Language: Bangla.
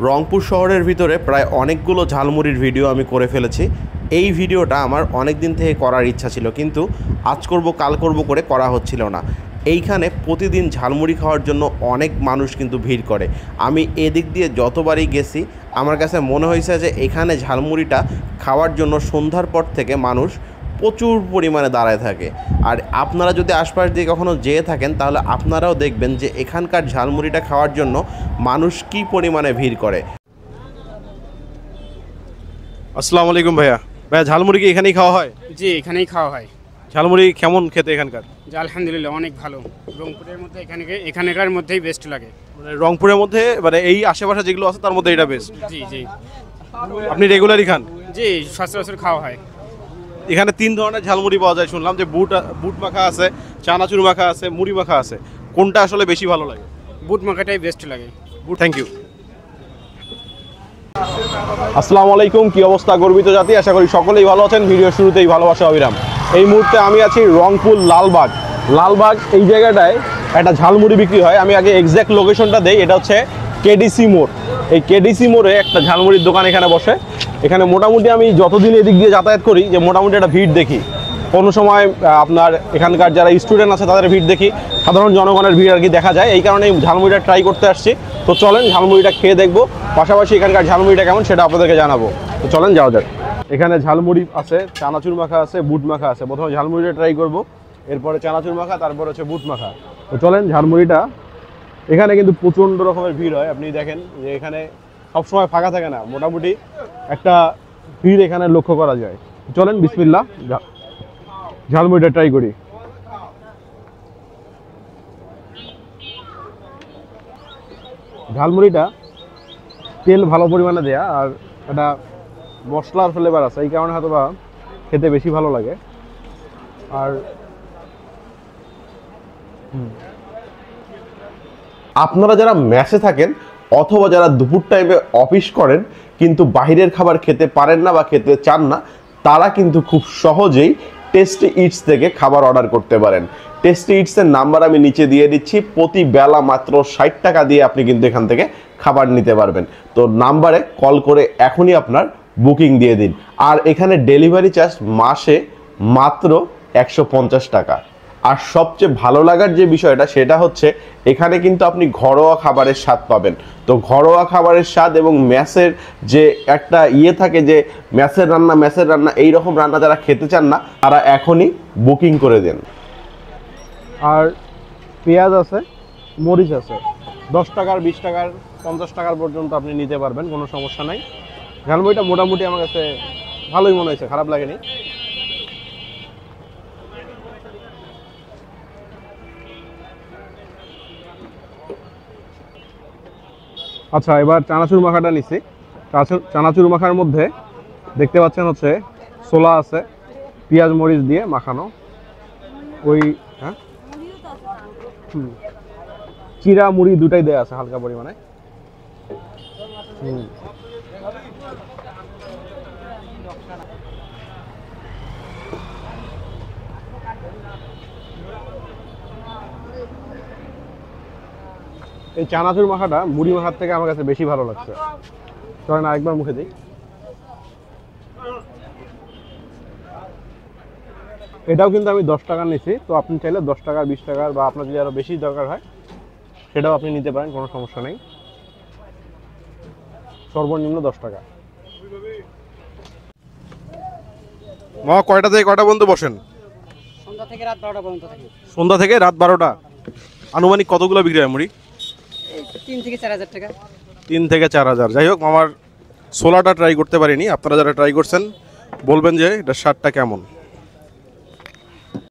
রংপুর শহরের ভিতরে প্রায় অনেকগুলো ঝালমুড়ির ভিডিও আমি করে ফেলেছি। এই ভিডিওটা আমার অনেক দিন থেকে করার ইচ্ছা ছিল, কিন্তু আজ করব কাল করব করে করা হচ্ছিল না। এইখানে প্রতিদিন ঝালমুড়ি খাওয়ার জন্য অনেক মানুষ কিন্তু ভিড় করে। আমি এদিক দিয়ে যতবারই গেছি আমার কাছে মনে হয়েছে যে এখানে ঝালমুড়িটা খাওয়ার জন্য সন্ধ্যার পর থেকে মানুষ প্রচুর পরিমাণে দাঁড়ায় থাকে। আর আপনারা যদি আশপাশ দিয়ে কখনও যেয়ে থাকেন তাহলে আপনারাও দেখবেন যে এখানকার ঝালমুড়িটা খাওয়ার জন্য মানুষ কী পরিমাণে ভিড় করে। আসসালামু আলাইকুম ভাইয়া। ভাইয়া, ঝালমুড়ি কি এখানেই খাওয়া হয়? জি, এখানেই খাওয়া হয়। ঝালমুড়ি কেমন খেতে এখানকার? জি, আলহামদুলিল্লাহ অনেক ভালো। রংপুরের মধ্যে এখানকার মধ্যেই বেস্ট লাগে। মানে রংপুরের মধ্যে, মানে এই আশেপাশে যেগুলো আছে তার মধ্যে এটা বেস্ট। জি জি। আপনি রেগুলারই খান? জি, সচরাচর খাওয়া হয়। এখানে 3 ধরনের ঝালমুড়ি পাওয়া যায় শুনলাম, যে বুট মাখা আছে, চানাচুর মাখা আছে, মুড়ি মাখা আছে। কোনটা আসলে বেশি ভালো লাগে? বুট মাখাটাই বেস্ট লাগে। Thank you. আসসালামু আলাইকুম, কি অবস্থা গর্বিত জাতি? আশা করি সকলেই ভালো আছেন। ভিডিও শুরুতেই ভালোবাসা অবিরাম। এই মুহূর্তে আমি আছি রংপুর লালবাগ। এই জায়গাটায় একটা ঝালমুড়ি বিক্রি হয়। আমি আগে এক্স্যাক্ট লোকেশনটা দেই। এটা হচ্ছে কেডিসি মোড়। এই কেডিসি মোড়ে একটা ঝালমুড়ির দোকান এখানে বসে। এখানে মোটামুটি আমি যতদিন এদিক দিয়ে যাতায়াত করি যে মোটামুটি একটা ভিড় দেখি। কোনো সময় আপনার এখানকার যারা স্টুডেন্ট আছে তাদের ভিড় দেখি, সাধারণ জনগণের ভিড় আর কি দেখা যায়। এই কারণে ঝালমুড়িটা ট্রাই করতে আসছি। তো চলেন ঝালমুড়িটা খেয়ে দেখবো, পাশাপাশি এখানকার ঝালমুড়িটা কেমন সেটা আপনাদেরকে জানাবো। তো চলেন যাওয়া যাক। এখানে ঝালমুড়ি আছে, চানাচুর মাখা আছে, বুট মাখা আছে। প্রথমে ঝালমুড়িটা ট্রাই করবো, এরপরে চানাচুর মাখা, তারপর হচ্ছে বুট মাখা। তো চলেন ঝালমুড়িটা। এখানে কিন্তু প্রচণ্ড রকমের ভিড় হয়। আপনি দেখেন যে এখানে সবসময় ফাঁকা থাকে না, মোটামুটি একটা ভিড় এখানে লক্ষ্য করা যায়। চলেন বিসমিল্লাহ ঝালমুড়িটা ট্রাই করি। ঝালমুড়িটা তেল ভালো পরিমাণে দেয়া, আর একটা মশলার ফ্লেভার আছে, এই কারণে হয়তো বা খেতে বেশি ভালো লাগে। আর আপনারা যারা মেসে থাকেন অথবা যারা দুপুর টাইমে অফিস করেন কিন্তু বাইরের খাবার খেতে পারেন না বা খেতে চান না, তারা কিন্তু খুব সহজেই টেস্টি ইটস থেকে খাবার অর্ডার করতে পারেন। টেস্টি ইটসের নাম্বার আমি নিচে দিয়ে দিচ্ছি। প্রতি বেলা মাত্র 60 টাকা দিয়ে আপনি কিন্তু এখান থেকে খাবার নিতে পারবেন। তো নাম্বারে কল করে এখনই আপনার বুকিং দিয়ে দিন। আর এখানে ডেলিভারি চার্জ মাসে মাত্র 150 টাকা। আর সবচেয়ে ভালো লাগার যে বিষয়টা সেটা হচ্ছে এখানে কিন্তু আপনি ঘরোয়া খাবারের স্বাদ পাবেন। তো ঘরোয়া খাবারের স্বাদ এবং ম্যাসের যে একটা থাকে যে ম্যাসের রান্না এই রকম রান্না যারা খেতে চান না তারা এখনই বুকিং করে দেন। আর পেঁয়াজ আছে, মরিচ আছে, 10 টাকার, 20 টাকার, 50 টাকার পর্যন্ত আপনি নিতে পারবেন, কোনো সমস্যা নাই। ঝালমুড়িটা মোটামুটি আমার কাছে ভালোই মনে হয়েছে, খারাপ লাগেনি। আচ্ছা, এবার চানাচুর মাখাটা নিচ্ছি। চানাচুর মাখার মধ্যে দেখতে পাচ্ছেন হচ্ছে ছোলা আছে, পেঁয়াজ মরিচ দিয়ে মাখানো। ওই চিরা মুড়ি দুটাই দেয়া আছে হালকা পরিমাণে। এই চানাচুর মাখাটা মুড়ি মাখার থেকে আমার কাছে বেশি ভালো লাগছে। চলেন আরেকবার মুখে দিই। এটাও কিন্তু আমি 10 টাকা নিয়েছি। তো আপনি চাইলে 10 টাকার, 20 টাকার বা আপনার যদি আরো বেশি দরকার হয় সেটাও আপনি নিতে পারেন, কোনো সমস্যা নেই। সর্বনিম্ন 10 টাকা। মা, কয়টা থেকে কয়টা পর্যন্ত বসেন? সন্ধ্যা থেকে রাত 12টা পর্যন্ত থাকি। সন্ধ্যা থেকে রাত 12টা। আনুমানিক কতগুলো বিক্রি হয় মুড়ি? 3 থেকে 4000 টাকা। 3 থেকে 4000। যাই হোক, আমার ছোলাটা ট্রাই করতে পারিনি। আপনারা যারা ট্রাই করছেন বলবেন যে এটা স্বাদটা কেমন।